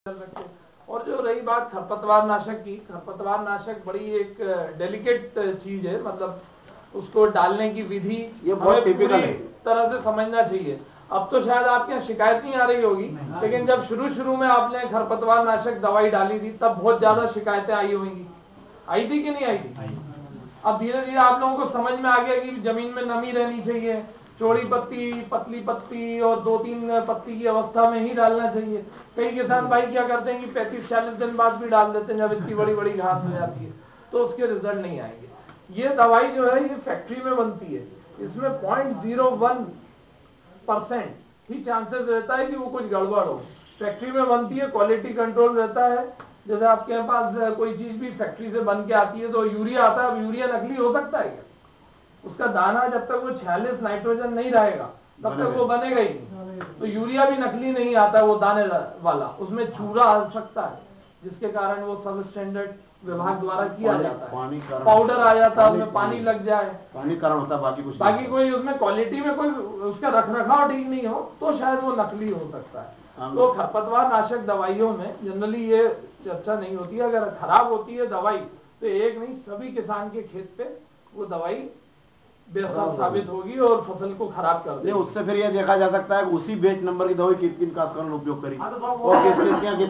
सकते। और जो रही बात खरपतवार नाशक की, खरपतवार नाशक बड़ी एक डेलिकेट चीज है, मतलब उसको डालने की विधि ये बहुत टिपिकल है, तरह से समझना चाहिए। अब तो शायद आपके यहाँ शिकायत नहीं आ रही होगी, लेकिन जब शुरू में आपने खरपतवार नाशक दवाई डाली थी तब बहुत ज्यादा शिकायतें आई होंगी। आई थी कि नहीं आई थी? अब धीरे धीरे आप लोगों को समझ में आ गया कि जमीन में नमी रहनी चाहिए, चौड़ी पत्ती, पतली पत्ती और 2-3 पत्ती की अवस्था में ही डालना चाहिए। कई किसान भाई क्या करते हैं कि 35-40 दिन बाद भी डाल देते हैं जब इतनी बड़ी बड़ी घास हो जाती है, तो उसके रिजल्ट नहीं आएंगे। ये दवाई जो है ये फैक्ट्री में बनती है, इसमें 0.01% ही चांसेस रहता है कि वो कुछ गड़बड़ हो। फैक्ट्री में बनती है, क्वालिटी कंट्रोल रहता है। जैसे आपके पास कोई चीज भी फैक्ट्री से बन के आती है तो यूरिया आता है, अब यूरिया नकली हो सकता है क्या? उसका दाना जब तक वो 46 नाइट्रोजन नहीं रहेगा तब तक वो बनेगा ही नहीं। तो यूरिया भी नकली नहीं आता, वो दाने वाला, उसमें चूरा आ सकता है जिसके कारण वो सब स्टैंडर्ड विभाग द्वारा किया जाता है। पाउडर आ जाता है, उसमें पानी लग जाए, पानी कारण होता है, बाकी कोई उसमें क्वालिटी में कोई उसका रखरखाव ठीक नहीं हो तो शायद वो नकली हो सकता है। तो खरपतवार नाशक दवाइयों में जनरली ये चर्चा नहीं होती है। अगर खराब होती है दवाई तो एक नहीं सभी किसान के खेत पे वो दवाई बेअसर साबित होगी और फसल को खराब कर देगी। उससे फिर ये देखा जा सकता है कि उसी बेच नंबर की दवाई किन काश्तकारों ने उपयोग करी और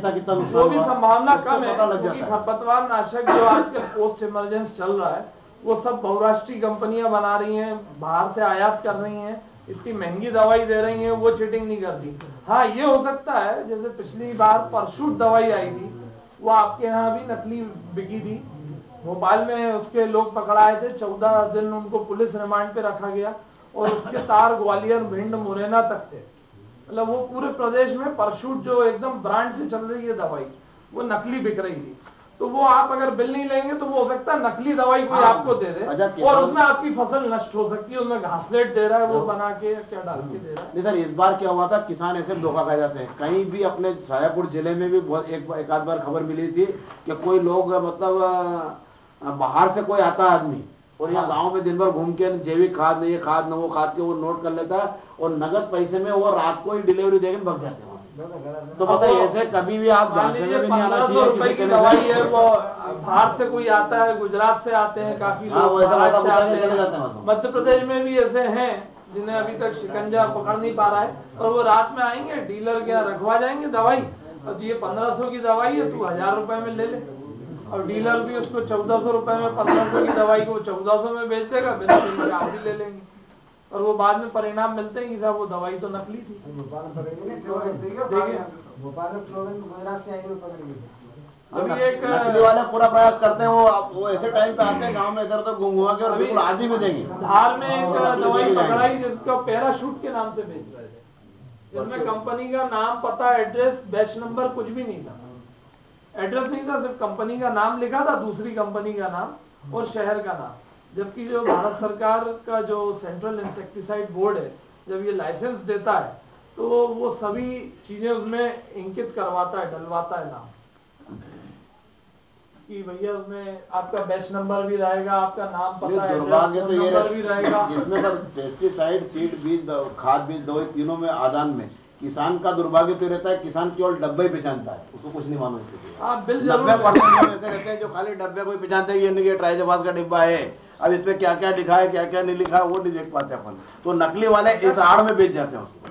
कितना वो भी संभावना कम है, क्योंकि खरपतवार नाशक जो आजकल पोस्ट इमरजेंस चल रहा है वो सब बहुराष्ट्रीय कंपनियां बना रही हैं, बाहर से आयात कर रही हैं, इतनी महंगी दवाई दे रही हैं, वो चीटिंग नहीं करती। हाँ, ये हो सकता है जैसे पिछली बार परशुट दवाई आई थी, वो आपके यहाँ भी नकली बिकी थी। भोपाल में उसके लोग पकड़ाए थे, 14 दिन उनको पुलिस रिमांड पे रखा गया और उसके तार ग्वालियर, भिंड, मुरैना तक थे। मतलब वो पूरे प्रदेश में परशुट जो एकदम ब्रांड से चल रही है दवाई, वो नकली बिक रही थी। तो वो आप अगर बिल नहीं लेंगे तो वो हो सकता है नकली दवाई कोई आपको दे दे और उसमें आपकी फसल नष्ट हो सकती है। उसमें घासलेट दे रहा है, वो बना के क्या डाल के दे रहा है। नहीं सर, इस बार क्या हुआ था, किसान ऐसे धोखा खा जाते हैं। कहीं भी अपने शाजापुर जिले में भी बहुत एक आध बार खबर मिली थी कि कोई लोग मतलब बाहर से कोई आता आदमी और यहाँ गांव में दिन भर घूम के जैविक खाद नहीं, ये खाद न वो खाद के वो नोट कर लेता है और नगद पैसे में वो रात को ही डिलीवरी देकर भाग जाते हैं। तो बताइए, ऐसे कभी भी आप जानते में भी नहीं आना चाहिए। 1500 रुपए की दवाई है, वो बाहर से कोई आता है, गुजरात से आते हैं काफी लोग, महाराष्ट्र से आते हैं, मध्य प्रदेश में भी ऐसे हैं जिन्हें अभी तक शिकंजा पकड़ नहीं पा रहा है, और वो रात में आएंगे, डीलर क्या रखवा जाएंगे दवाई, और ये 1500 की दवाई है, तू 1000 रुपए में ले ले, और डीलर भी उसको 1400 रुपए में 1500 की दवाई को 1400 में बेच देगा, बिना बिल के आप भी ले लेंगे, और वो बाद में परिणाम मिलते हैं कि साहब वो दवाई तो नकली थी। अभी एक नकली वाले पूरा प्रयास करते हैं, वो ऐसे टाइम पे आते हैं गांव में इधर तो घुमा के और बिल्कुल आदि में देंगे। धार में एक दवाई पकड़ाई जिसको पैराशूट के नाम से बेच रहे थे, जिसमें कंपनी का नाम, पता, एड्रेस, बैच नंबर कुछ भी नहीं था। एड्रेस नहीं था, सिर्फ कंपनी का नाम लिखा था, दूसरी कंपनी का नाम और शहर का नाम। जबकि जो भारत सरकार का जो सेंट्रल इंसेक्टिसाइड बोर्ड है, जब ये लाइसेंस देता है तो वो सभी चीजें उसमें इंकित करवाता है, डलवाता है नाम, कि भैया उसमें आपका बैच नंबर भी रहेगा, आपका नाम, पता, दुर्भाग्य तो ये भी रहेगा। जिसमें सर पेस्टिसाइड, सीड बीज, खाद बीज, दवाई तीनों में आदान में किसान का दुर्भाग्य तो रहता है, किसान केवल डब्बे ही पहचानता है, उसको कुछ नहीं मालूम इसके। 90% ऐसे रहते हैं जो खाली डब्बे को ही पहचानते हैं, ये ट्राइजोपास का डिब्बा है, अब इस पे क्या क्या लिखा है क्या क्या नहीं लिखा है वो नहीं देख पाते अपन, तो नकली वाले इस आड़ में बेच जाते हैं उसको।